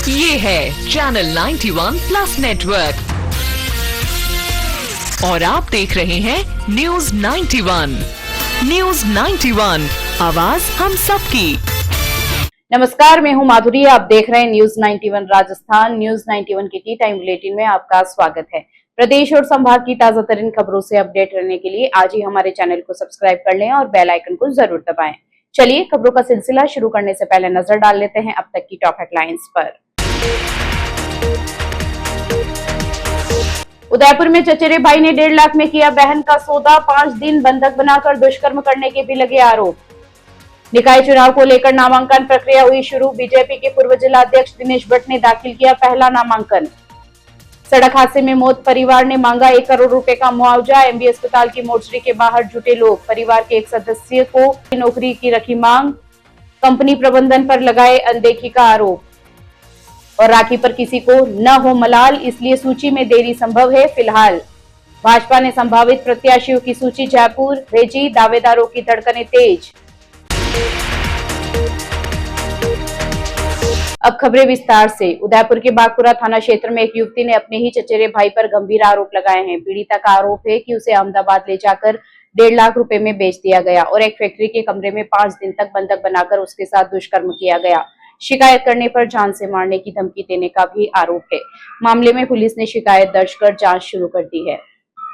ये है channel 91 plus network और आप देख रहे हैं न्यूज 91। न्यूज 91, आवाज हम सबकी। नमस्कार, मैं हूं माधुरी। आप देख रहे हैं न्यूज 91 राजस्थान। न्यूज 91 के टी टाइम बुलेटिन में आपका स्वागत है। प्रदेश और संभाग की ताजा तरीन खबरों से अपडेट रहने के लिए आज ही हमारे चैनल को सब्सक्राइब कर लें और बेल आइकन को जरूर दबाएं। चलिए खबरों का सिलसिला शुरू करने से पहले नजर डाल लेते हैं अब तक की टॉप हेडलाइंस पर। उदयपुर में चचेरे भाई ने 1.5 लाख में किया बहन का सौदा, 5 दिन बंधक बनाकर दुष्कर्म करने के भी लगे आरोप। निकाय चुनाव को लेकर नामांकन प्रक्रिया हुई शुरू। बीजेपी के पूर्व जिला अध्यक्ष दिनेश भट्ट ने दाखिल किया पहला नामांकन। सड़क हादसे में मौत, परिवार ने मांगा 1 करोड़ रुपए का मुआवजा। एमबी अस्पताल की मोर्चरी के बाहर जुटे लोग, परिवार के एक सदस्य को नौकरी की रखी मांग। कंपनी प्रबंधन पर लगाए अनदेखी का आरोप। और राखी पर किसी को न हो मलाल, इसलिए सूची में देरी संभव है फिलहाल। भाजपा ने संभावित प्रत्याशियों की सूची जयपुर भेजी, दावेदारों की धड़कनें तेज। अब खबरें विस्तार से। उदयपुर के बागपुरा थाना क्षेत्र में एक युवती ने अपने ही चचेरे भाई पर गंभीर आरोप लगाए हैं। पीड़िता का आरोप है कि उसे अहमदाबाद ले जाकर 1.5 लाख रुपए में बेच दिया गया और एक फैक्ट्री के कमरे में 5 दिन तक बंधक बनाकर उसके साथ दुष्कर्म किया गया। शिकायत करने पर जान से मारने की धमकी देने का भी आरोप है। मामले में पुलिस ने शिकायत दर्ज कर जांच शुरू कर दी है।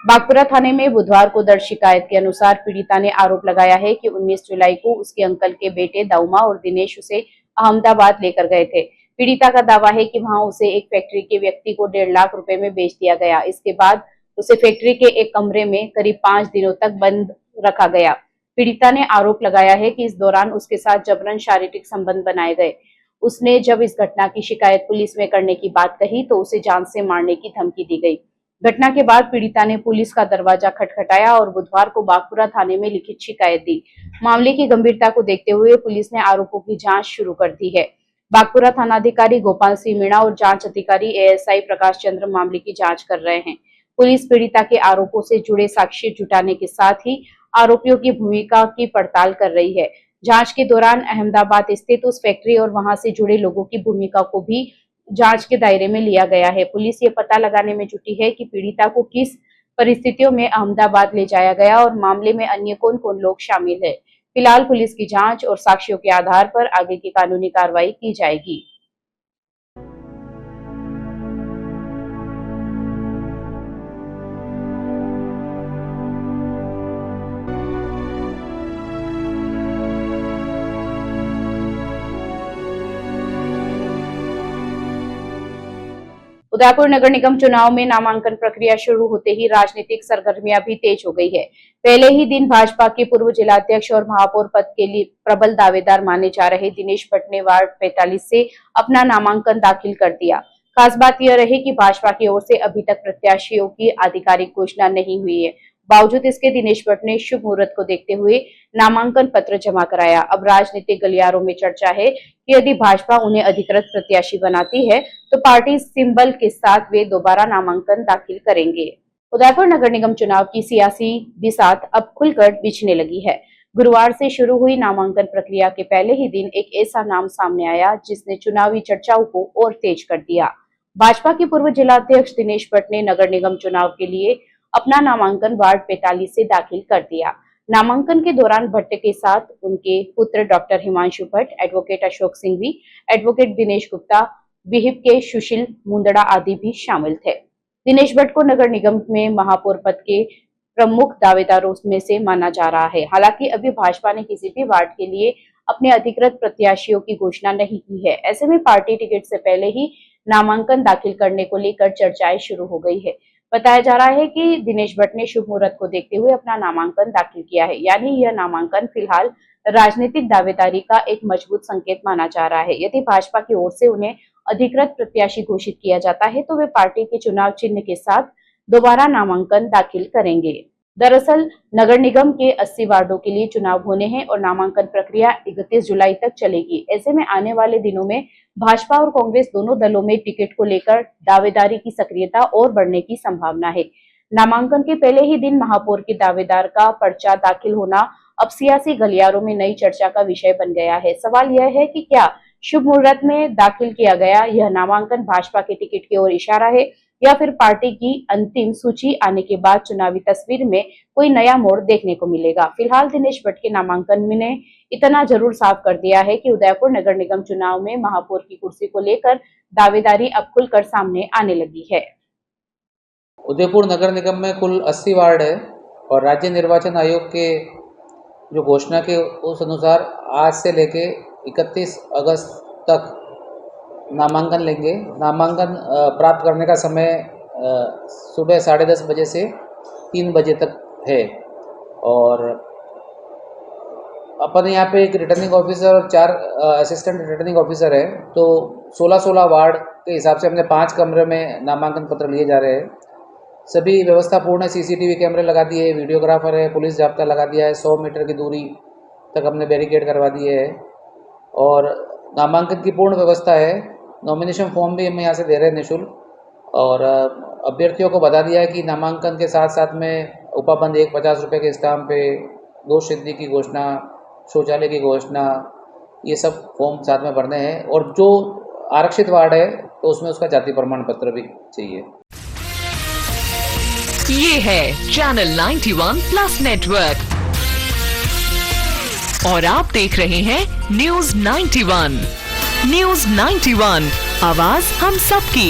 बागपुरा थाने में बुधवार को दर्ज शिकायत के अनुसार पीड़िता ने आरोप लगाया है कि 19 जुलाई को उसके अंकल के बेटे दाऊमा और दिनेश उसे अहमदाबाद लेकर गए थे। पीड़िता का दावा है कि वहां उसे एक फैक्ट्री के व्यक्ति को 1.5 लाख रुपए में बेच दिया गया। इसके बाद उसे फैक्ट्री के एक कमरे में करीब 5 दिनों तक बंद रखा गया। पीड़िता ने आरोप लगाया है कि इस दौरान उसके साथ जबरन शारीरिक संबंध बनाए गए। उसने जब इस घटना की शिकायत पुलिस में करने की बात कही तो उसे जान से मारने की धमकी दी गई। घटना के बाद पीड़िता ने पुलिस का दरवाजा खटखटाया और बुधवार को बागपुरा थाने में लिखित शिकायत दी। मामले की गंभीरता को देखते हुए पुलिस ने आरोपों की जांच शुरू कर दी है। बागपुरा थानाधिकारी गोपाल सिंह मीणा और जांच अधिकारी एएसआई प्रकाश चंद्र मामले की जांच कर रहे हैं। पुलिस पीड़िता के आरोपों से जुड़े साक्ष्य जुटाने के साथ ही आरोपियों की भूमिका की पड़ताल कर रही है। जांच के दौरान अहमदाबाद स्थित उस फैक्ट्री और वहां से जुड़े लोगों की भूमिका को भी जांच के दायरे में लिया गया है। पुलिस ये पता लगाने में जुटी है कि पीड़िता को किस परिस्थितियों में अहमदाबाद ले जाया गया और मामले में अन्य कौन कौन लोग शामिल है। फिलहाल पुलिस की जांच और साक्ष्यों के आधार पर आगे की कानूनी कार्रवाई की जाएगी। उदयपुर नगर निगम चुनाव में नामांकन प्रक्रिया शुरू होते ही राजनीतिक सरगर्मियां भी तेज हो गई है। पहले ही दिन भाजपा के पूर्व जिलाध्यक्ष और महापौर पद के लिए प्रबल दावेदार माने जा रहे दिनेश भट्ट ने वार्ड 45 से अपना नामांकन दाखिल कर दिया। खास बात यह रही कि भाजपा की ओर से अभी तक प्रत्याशियों की आधिकारिक घोषणा नहीं हुई है। बावजूद इसके दिनेश भट्ट ने शुभ मुहूर्त को देखते हुए नामांकन पत्र जमा कराया। अब राजनीतिक गलियारों में चर्चा है कि यदि भाजपा उन्हें अधिकृत प्रत्याशी बनाती है तो पार्टी सिंबल के साथ वे दोबारा नामांकन दाखिल करेंगे। उदयपुर नगर निगम चुनाव की सियासी बिसात अब खुलकर बिछने लगी है। गुरुवार से शुरू हुई नामांकन प्रक्रिया के पहले ही दिन एक ऐसा नाम सामने आया जिसने चुनावी चर्चाओं को और तेज कर दिया। भाजपा के पूर्व जिलाध्यक्ष दिनेश भट्ट ने नगर निगम चुनाव के लिए अपना नामांकन वार्ड 45 से दाखिल कर दिया। नामांकन के दौरान भट्ट के साथ उनके पुत्र doctor Himanshu Bhatt, advocate Ashok Singhvi, advocate Dinesh Gupta, विहिप के सुशील मुंदड़ा आदि भी शामिल थे। दिनेश भट्ट को नगर निगम में महापौर पद के प्रमुख दावेदारों में से माना जा रहा है। हालांकि अभी भाजपा ने किसी भी वार्ड के लिए अपने अधिकृत प्रत्याशियों की घोषणा नहीं की है। ऐसे में पार्टी टिकट से पहले ही नामांकन दाखिल करने को लेकर चर्चाएं शुरू हो गई है। बताया जा रहा है कि दिनेश भट्ट ने शुभ मुहूर्त को देखते हुए अपना नामांकन दाखिल किया है। यानी यह नामांकन फिलहाल राजनीतिक दावेदारी का एक मजबूत संकेत माना जा रहा है। यदि भाजपा की ओर से उन्हें अधिकृत प्रत्याशी घोषित किया जाता है तो वे पार्टी के चुनाव चिन्ह के साथ दोबारा नामांकन दाखिल करेंगे। दरअसल नगर निगम के 80 वार्डों के लिए चुनाव होने हैं और नामांकन प्रक्रिया 31 जुलाई तक चलेगी। ऐसे में आने वाले दिनों में भाजपा और कांग्रेस दोनों दलों में टिकट को लेकर दावेदारी की सक्रियता और बढ़ने की संभावना है। नामांकन के पहले ही दिन महापौर के दावेदार का पर्चा दाखिल होना अब सियासी गलियारों में नई चर्चा का विषय बन गया है। सवाल यह है कि क्या शुभ मुहूर्त में दाखिल किया गया यह नामांकन भाजपा के टिकट की ओर इशारा है या फिर पार्टी की अंतिम सूची आने के बाद चुनावी तस्वीर में कोई नया मोड़ देखने को मिलेगा। फिलहाल दिनेश भट्ट के नामांकन ने इतना जरूर साफ कर दिया है कि उदयपुर नगर निगम चुनाव में महापौर की कुर्सी को लेकर दावेदारी अब खुलकर सामने आने लगी है। उदयपुर नगर निगम में कुल 80 वार्ड है और राज्य निर्वाचन आयोग के जो घोषणा के उस अनुसार आज से लेके 31 अगस्त तक नामांकन लेंगे। नामांकन प्राप्त करने का समय सुबह 10:30 बजे से 3 बजे तक है और अपन यहाँ पे एक रिटर्निंग ऑफिसर और 4 असिस्टेंट रिटर्निंग ऑफिसर है, तो 16-16 वार्ड के हिसाब से हमने 5 कमरे में नामांकन पत्र लिए जा रहे हैं। सभी व्यवस्था पूर्ण है, CCTV कैमरे लगा दिए, वीडियोग्राफर है, पुलिस जाब्ता लगा दिया है, 100 मीटर की दूरी तक हमने बैरिकेड करवा दिए है और नामांकन की पूर्ण व्यवस्था है। नॉमिनेशन फॉर्म भी हम यहाँ से दे रहे हैं निःशुल्क और अभ्यर्थियों को बता दिया है कि नामांकन के साथ साथ में उपाबंद 50 रुपये के स्टाम्प पे दोष सिद्धि की घोषणा, शौचालय की घोषणा, ये सब फॉर्म साथ में भरने हैं और जो आरक्षित वार्ड है तो उसमें उसका जाति प्रमाण पत्र भी चाहिए। ये है चैनल 91 प्लस नेटवर्क और आप देख रहे हैं न्यूज 91। न्यूज 91 आवाज हम सबकी।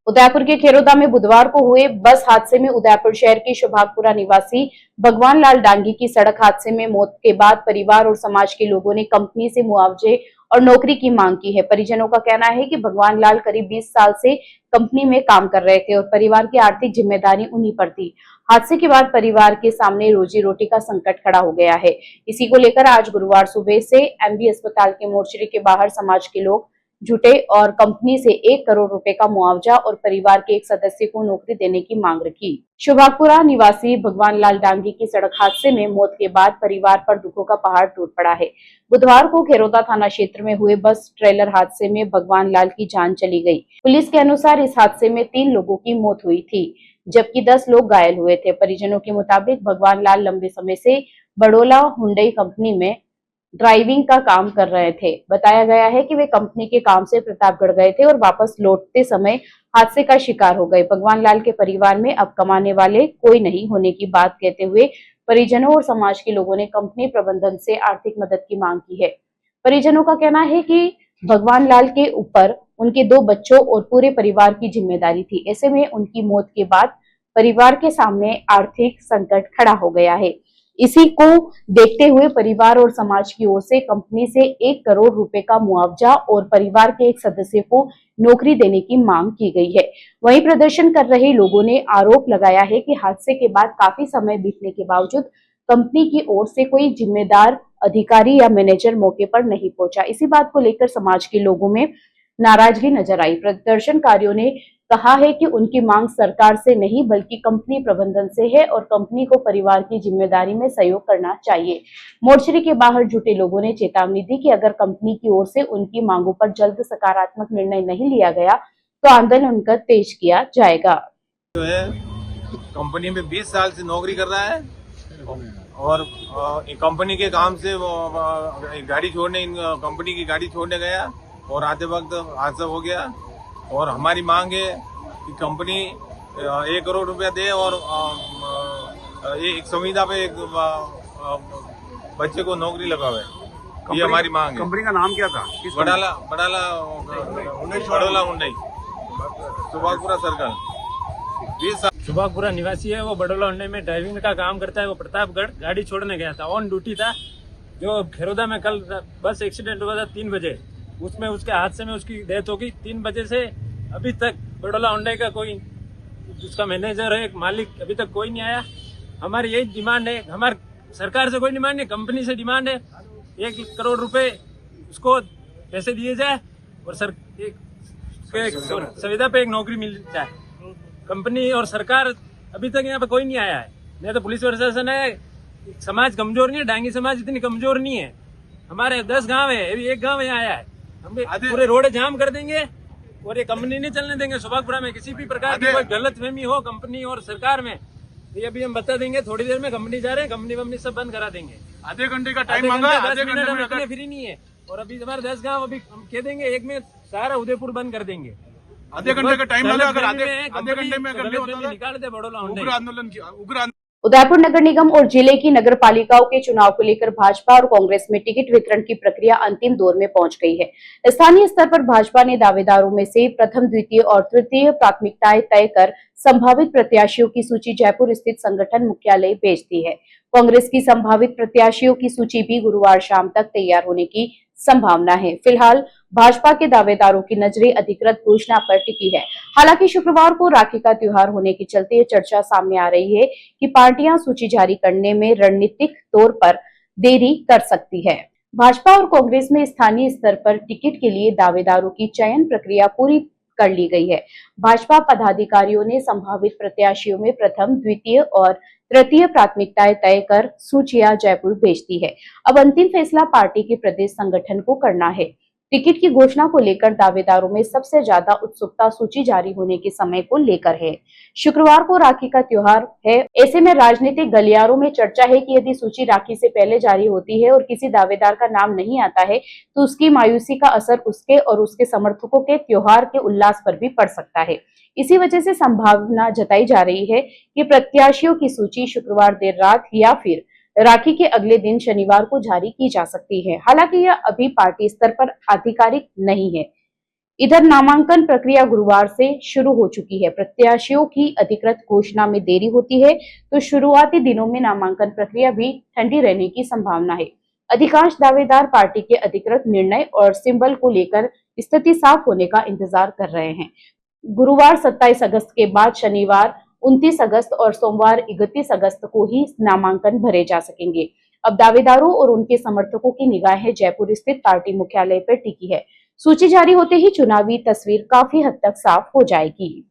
उदयपुर के खेरोदा में बुधवार को हुए बस हादसे में उदयपुर शहर के शुभागपुरा निवासी भगवान लाल डांगी की सड़क हादसे में मौत के बाद परिवार और समाज के लोगों ने कंपनी से मुआवजे और नौकरी की मांग की है। परिजनों का कहना है कि भगवान लाल करीब 20 साल से कंपनी में काम कर रहे थे और परिवार की आर्थिक जिम्मेदारी उन्हीं पर थी। हादसे के बाद परिवार के सामने रोजी रोटी का संकट खड़ा हो गया है। इसी को लेकर आज गुरुवार सुबह से MB अस्पताल के मोर्चरी के बाहर समाज के लोग जुटे और कंपनी से 1 करोड़ रुपए का मुआवजा और परिवार के एक सदस्य को नौकरी देने की मांग रखी। शुभागपुरा निवासी भगवान लाल डांगी की सड़क हादसे में मौत के बाद परिवार पर दुखों का पहाड़ टूट पड़ा है। बुधवार को खेरोदा थाना क्षेत्र में हुए बस ट्रेलर हादसे में भगवान लाल की जान चली गई। पुलिस के अनुसार इस हादसे में 3 लोगों की मौत हुई थी जबकि 10 लोग घायल हुए थे। परिजनों के मुताबिक भगवान लाल लंबे समय से बड़ोला हुंडई कंपनी में ड्राइविंग का काम कर रहे थे। बताया गया है कि वे कंपनी के काम से प्रतापगढ़ गए थे और वापस लौटते समय हादसे का शिकार हो गए। भगवान लाल के परिवार में अब कमाने वाले कोई नहीं होने की बात कहते हुए परिजनों और समाज के लोगों ने कंपनी प्रबंधन से आर्थिक मदद की मांग की है। परिजनों का कहना है कि भगवान लाल के ऊपर उनके 2 बच्चों और पूरे परिवार की जिम्मेदारी थी। ऐसे में उनकी मौत के बाद परिवार के सामने आर्थिक संकट खड़ा हो गया है। इसी को देखते हुए परिवार और समाज की ओर से कंपनी से 1 करोड़ रुपए का मुआवजा और परिवार के एक सदस्य को नौकरी देने की मांग की गई है। वहीं प्रदर्शन कर रहे लोगों ने आरोप लगाया है कि हादसे के बाद काफी समय बीतने के बावजूद कंपनी की ओर से कोई जिम्मेदार अधिकारी या मैनेजर मौके पर नहीं पहुंचा। इसी बात को लेकर समाज के लोगों में नाराजगी नजर आई। प्रदर्शनकारियों ने कहा है कि उनकी मांग सरकार से नहीं बल्कि कंपनी प्रबंधन से है और कंपनी को परिवार की जिम्मेदारी में सहयोग करना चाहिए। मोर्चरी के बाहर जुटे लोगों ने चेतावनी दी कि अगर कंपनी की ओर से उनकी मांगों पर जल्द सकारात्मक निर्णय नहीं लिया गया तो आंदोलन उनका तेज किया जाएगा। जो है कंपनी में 20 साल से नौकरी कर रहा है और कंपनी के काम से वो गाड़ी छोड़ने कंपनी की गाड़ी छोड़ने गया और आते वक्त हादसा हो गया और हमारी मांग है कि कंपनी 1 करोड़ रुपया दे और एक संविदा पे एक बच्चे को नौकरी लगावे। ये हमारी मांग है। कंपनी का नाम क्या था? Badola Hyundai सुभागपुरा circle. 20 साल शुभागपुरा निवासी है। वो बड़ोला हुंडई में ड्राइविंग का काम करता है। वो प्रतापगढ़ गाड़ी छोड़ने गया था, ऑन ड्यूटी था। जो खेरोदा में कल बस एक्सीडेंट हुआ था 3 बजे, उसमें उसके हादसे में उसकी डेथ हो गई। 3 बजे से अभी तक बड़ोला हुंडई का कोई उसका मैनेजर है, मालिक अभी तक कोई नहीं आया। हमारी यही डिमांड है, हमारे सरकार से कोई डिमांड नहीं, कंपनी से डिमांड है 1 करोड़ रुपए उसको पैसे दिए जाए और सुविधा पे एक नौकरी मिल जाए। कंपनी और सरकार अभी तक यहाँ पे कोई नहीं आया है। नहीं तो पुलिस प्रशासन है। समाज कमजोर नहीं है, डांगी समाज इतनी कमजोर नहीं है। हमारे 10 गांव है, अभी 1 गांव यहाँ आया है। हम पूरे रोड जाम कर देंगे और ये कंपनी नहीं चलने देंगे। शुभागपुरा में किसी भी प्रकार की कोई गलतफहमी हो कंपनी और सरकार में, ये अभी हम बता देंगे। थोड़ी देर में कंपनी जा रहे हैं, कंपनी वंपनी सब बंद करा देंगे। आधे घंटे का टाइम मांगा, आधे घंटे में इतने फ्री नहीं है। और अभी हमारे 10 गांव अभी हम कह देंगे एक में सारा उदयपुर बंद कर देंगे। आधे घंटे का टाइम लगा, अगर आधे कंपनी घंटे में अगर गलत फहमी निकाल दे बड़ौला होंडे। उग्र आंदोलन किया, उग्र उदयपुर नगर निगम और जिले की नगर पालिकाओं के चुनाव को लेकर भाजपा और कांग्रेस में टिकट वितरण की प्रक्रिया अंतिम दौर में पहुंच गई है। स्थानीय स्तर पर भाजपा ने दावेदारों में से प्रथम, द्वितीय और तृतीय प्राथमिकताएं तय कर संभावित प्रत्याशियों की सूची जयपुर स्थित संगठन मुख्यालय भेज दी है। कांग्रेस की संभावित प्रत्याशियों की सूची भी गुरुवार शाम तक तैयार होने की संभावना है। फिलहाल भाजपा के दावेदारों की नजरें अधिकृत घोषणा पर टिकी है। हालांकि शुक्रवार को राखी का त्योहार होने के चलते ये चर्चा सामने आ रही है कि पार्टियां सूची जारी करने में रणनीतिक तौर पर देरी कर सकती है। भाजपा और कांग्रेस में स्थानीय स्तर पर टिकट के लिए दावेदारों की चयन प्रक्रिया पूरी कर ली गई है। भाजपा पदाधिकारियों ने संभावित प्रत्याशियों में प्रथम, द्वितीय और तृतीय प्राथमिकताएं तय कर सूचियां जयपुर भेज दी है। अब अंतिम फैसला पार्टी के प्रदेश संगठन को करना है। टिकट की घोषणा को लेकर दावेदारों में सबसे ज्यादा उत्सुकता सूची जारी होने के समय को लेकर है। शुक्रवार को राखी का त्योहार है। ऐसे में राजनीतिक गलियारों में चर्चा है कि यदि सूची राखी से पहले जारी होती है और किसी दावेदार का नाम नहीं आता है तो उसकी मायूसी का असर उसके और उसके समर्थकों के त्योहार के उल्लास पर भी पड़ सकता है। इसी वजह से संभावना जताई जा रही है कि प्रत्याशियों की सूची शुक्रवार देर रात या फिर राखी के अगले दिन शनिवार को जारी की जा सकती है। हालांकि यह अभी पार्टी स्तर पर आधिकारिक नहीं है। इधर नामांकन प्रक्रिया गुरुवार से शुरू हो चुकी है। प्रत्याशियों की अधिकृत घोषणा में देरी होती है तो शुरुआती दिनों में नामांकन प्रक्रिया भी ठंडी रहने की संभावना है। अधिकांश दावेदार पार्टी के अधिकृत निर्णय और सिंबल को लेकर स्थिति साफ होने का इंतजार कर रहे हैं। गुरुवार 27 अगस्त के बाद शनिवार 29 अगस्त और सोमवार 31 अगस्त को ही नामांकन भरे जा सकेंगे। अब दावेदारों और उनके समर्थकों की निगाहें जयपुर स्थित पार्टी मुख्यालय पर टिकी है। सूची जारी होते ही चुनावी तस्वीर काफी हद तक साफ हो जाएगी।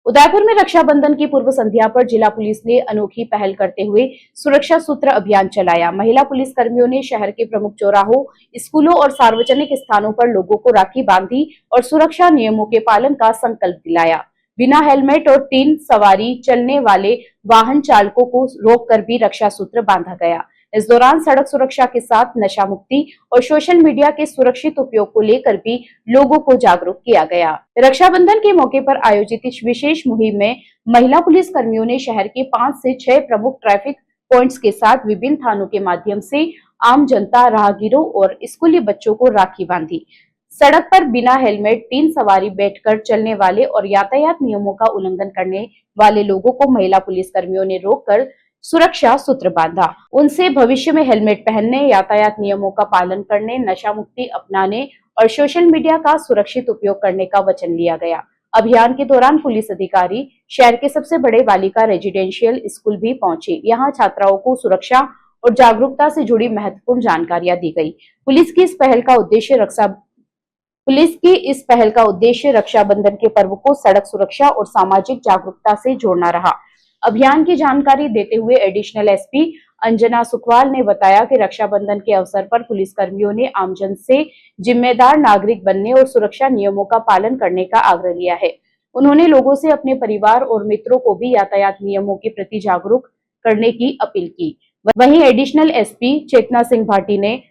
उदयपुर में रक्षाबंधन की पूर्व संध्या पर जिला पुलिस ने अनोखी पहल करते हुए सुरक्षा सूत्र अभियान चलाया। महिला पुलिस कर्मियों ने शहर के प्रमुख चौराहों, स्कूलों और सार्वजनिक स्थानों पर लोगों को राखी बांधी और सुरक्षा नियमों के पालन का संकल्प दिलाया। बिना हेलमेट और 3 सवारी चलने वाले वाहन चालकों को रोककर भी रक्षा सूत्र बांधा गया। इस दौरान सड़क सुरक्षा के साथ नशा मुक्ति और सोशल मीडिया के सुरक्षित उपयोग को लेकर भी लोगों को जागरूक किया गया। रक्षाबंधन के मौके पर आयोजित इस विशेष मुहिम में महिला पुलिस कर्मियों ने शहर के 5 से 6 प्रमुख ट्रैफिक पॉइंट्स के साथ विभिन्न थानों के माध्यम से आम जनता, राहगीरों और स्कूली बच्चों को राखी बांधी। सड़क पर बिना हेलमेट, 3 सवारी बैठकर चलने वाले और यातायात नियमों का उल्लंघन करने वाले लोगों को महिला पुलिस कर्मियों ने रोककर सुरक्षा सूत्र बांधा। उनसे भविष्य में हेलमेट पहनने, यातायात नियमों का पालन करने, नशा मुक्ति अपनाने और सोशल मीडिया का सुरक्षित उपयोग करने का वचन लिया गया। अभियान के दौरान पुलिस अधिकारी शहर के सबसे बड़े बालिका रेजिडेंशियल स्कूल भी पहुंचे। यहाँ छात्राओं को सुरक्षा और जागरूकता से जुड़ी महत्वपूर्ण जानकारियां दी गई। पुलिस की इस पहल का उद्देश्य रक्षाबंधन के पर्व को सड़क सुरक्षा और सामाजिक जागरूकता से जोड़ना रहा। अभियान की जानकारी देते हुए एडिशनल एसपी अंजना सुखवाल ने बताया कि रक्षाबंधन के अवसर पर पुलिस कर्मियों ने आमजन से जिम्मेदार नागरिक बनने और सुरक्षा नियमों का पालन करने का आग्रह लिया है। उन्होंने लोगों से अपने परिवार और मित्रों को भी यातायात नियमों के प्रति जागरूक करने की अपील की। वहीं एडिशनल एसपी चेतना सिंह भाटी ने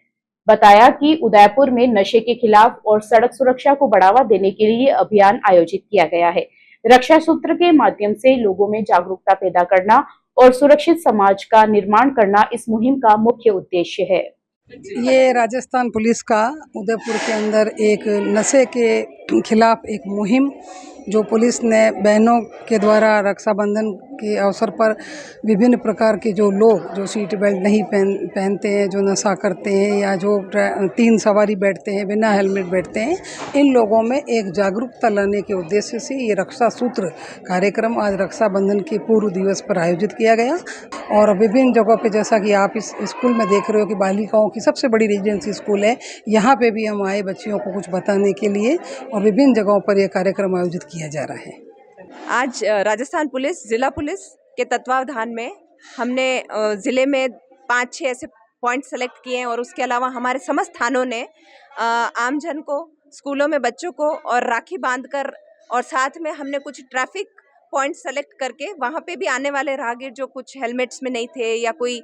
बताया कि उदयपुर में नशे के खिलाफ और सड़क सुरक्षा को बढ़ावा देने के लिए अभियान आयोजित किया गया है। रक्षा सूत्र के माध्यम से लोगों में जागरूकता पैदा करना और सुरक्षित समाज का निर्माण करना इस मुहिम का मुख्य उद्देश्य है। ये राजस्थान पुलिस का उदयपुर के अंदर एक नशे के खिलाफ एक मुहिम जो पुलिस ने बहनों के द्वारा रक्षाबंधन के अवसर पर विभिन्न प्रकार के जो लोग जो सीट बेल्ट नहीं पहनते हैं, जो नशा करते हैं या जो 3 सवारी बैठते हैं, बिना हेलमेट बैठते हैं, इन लोगों में एक जागरूकता लाने के उद्देश्य से ये रक्षा सूत्र कार्यक्रम आज रक्षाबंधन के पूर्व दिवस पर आयोजित किया गया। और विभिन्न जगहों पे जैसा कि आप इस स्कूल में देख रहे हो कि बालिकाओं की सबसे बड़ी रेजिडेंसी स्कूल है, यहाँ पे भी हम आए बच्चियों को कुछ बताने के लिए और विभिन्न जगहों पर यह कार्यक्रम आयोजित किया जा रहा है। आज राजस्थान पुलिस, जिला पुलिस के तत्वावधान में हमने ज़िले में 5-6 ऐसे पॉइंट सेलेक्ट किए हैं और उसके अलावा हमारे समस्त थानों ने आमजन को, स्कूलों में बच्चों को और राखी बांधकर और साथ में हमने कुछ ट्रैफिक पॉइंट सेलेक्ट करके वहाँ पे भी आने वाले राहगीर जो कुछ हेलमेट्स में नहीं थे या कोई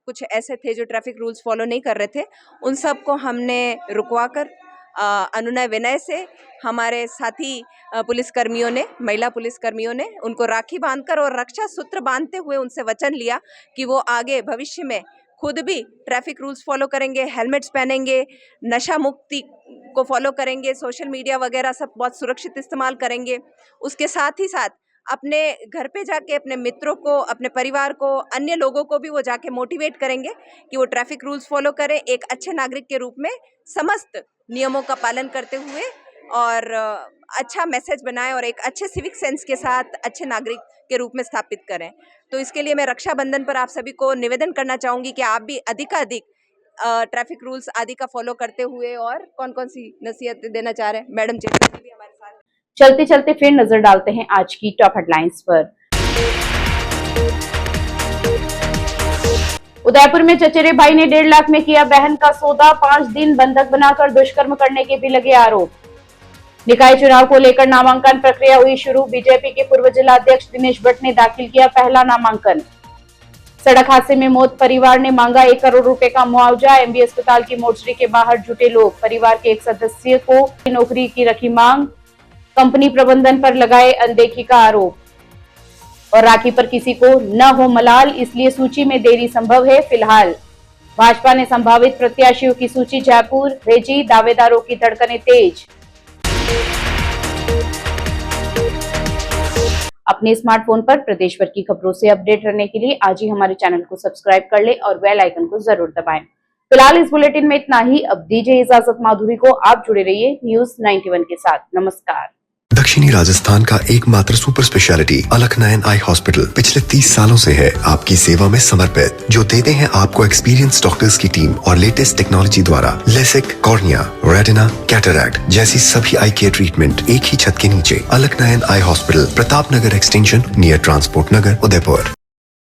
कुछ ऐसे थे जो ट्रैफिक रूल्स फॉलो नहीं कर रहे थे, उन सबको हमने रुकवा कर अनुनय विनय से हमारे साथी पुलिसकर्मियों ने, महिला पुलिसकर्मियों ने उनको राखी बांधकर और रक्षा सूत्र बांधते हुए उनसे वचन लिया कि वो आगे भविष्य में खुद भी ट्रैफिक रूल्स फॉलो करेंगे, हेलमेट्स पहनेंगे, नशा मुक्ति को फॉलो करेंगे, सोशल मीडिया वगैरह सब बहुत सुरक्षित इस्तेमाल करेंगे। उसके साथ ही साथ अपने घर पे जाके अपने मित्रों को, अपने परिवार को, अन्य लोगों को भी वो जाके मोटिवेट करेंगे कि वो ट्रैफिक रूल्स फॉलो करें, एक अच्छे नागरिक के रूप में समस्त नियमों का पालन करते हुए और अच्छा मैसेज बनाएं और एक अच्छे सिविक सेंस के साथ अच्छे नागरिक के रूप में स्थापित करें। तो इसके लिए मैं रक्षाबंधन पर आप सभी को निवेदन करना चाहूँगी कि आप भी अधिकाधिक ट्रैफिक रूल्स आदि का फॉलो करते हुए, और कौन कौन सी नसीहत देना चाह रहे हैं मैडम जेटली भी हमारे साथ। चलते चलते फिर नजर डालते हैं आज की टॉप हेडलाइंस पर। उदयपुर में चचेरे भाई ने 1.5 लाख में किया बहन का सौदा, 5 दिन बंधक बनाकर दुष्कर्म करने के भी लगे आरोप। निकाय चुनाव को लेकर नामांकन प्रक्रिया हुई शुरू, बीजेपी के पूर्व जिलाध्यक्ष दिनेश भट्ट ने दाखिल किया पहला नामांकन। सड़क हादसे में मौत, परिवार ने मांगा 1 करोड़ रुपए का मुआवजा, एमबी अस्पताल की मोर्चरी के बाहर जुटे लोग, परिवार के एक सदस्य को नौकरी की रखी मांग, कंपनी प्रबंधन पर लगाए अनदेखी का आरोप। और राखी पर किसी को न हो मलाल, इसलिए सूची में देरी संभव है फिलहाल। भाजपा ने संभावित प्रत्याशियों की सूची जयपुर भेजी, दावेदारों की धड़कनें तेज। अपने स्मार्टफोन पर प्रदेश भर की खबरों से अपडेट रहने के लिए आज ही हमारे चैनल को सब्सक्राइब कर ले और बेल आइकन को जरूर दबाएं। फिलहाल इस बुलेटिन में इतना ही। अब दीजिए इजाजत माधुरी को, आप जुड़े रहिए न्यूज़ 91 के साथ। नमस्कार। दक्षिणी राजस्थान का एकमात्र सुपर स्पेशलिटी अलकनयन आई हॉस्पिटल पिछले 30 सालों से है आपकी सेवा में समर्पित, जो देते हैं आपको एक्सपीरियंस डॉक्टर्स की टीम और लेटेस्ट टेक्नोलॉजी द्वारा लेसिक, कॉर्निया, रेटिना, कैटरैक्ट जैसी सभी आई केयर ट्रीटमेंट एक ही छत के नीचे। अलकनयन eye hospital, Pratap Nagar extension near transport नगर, उदयपुर।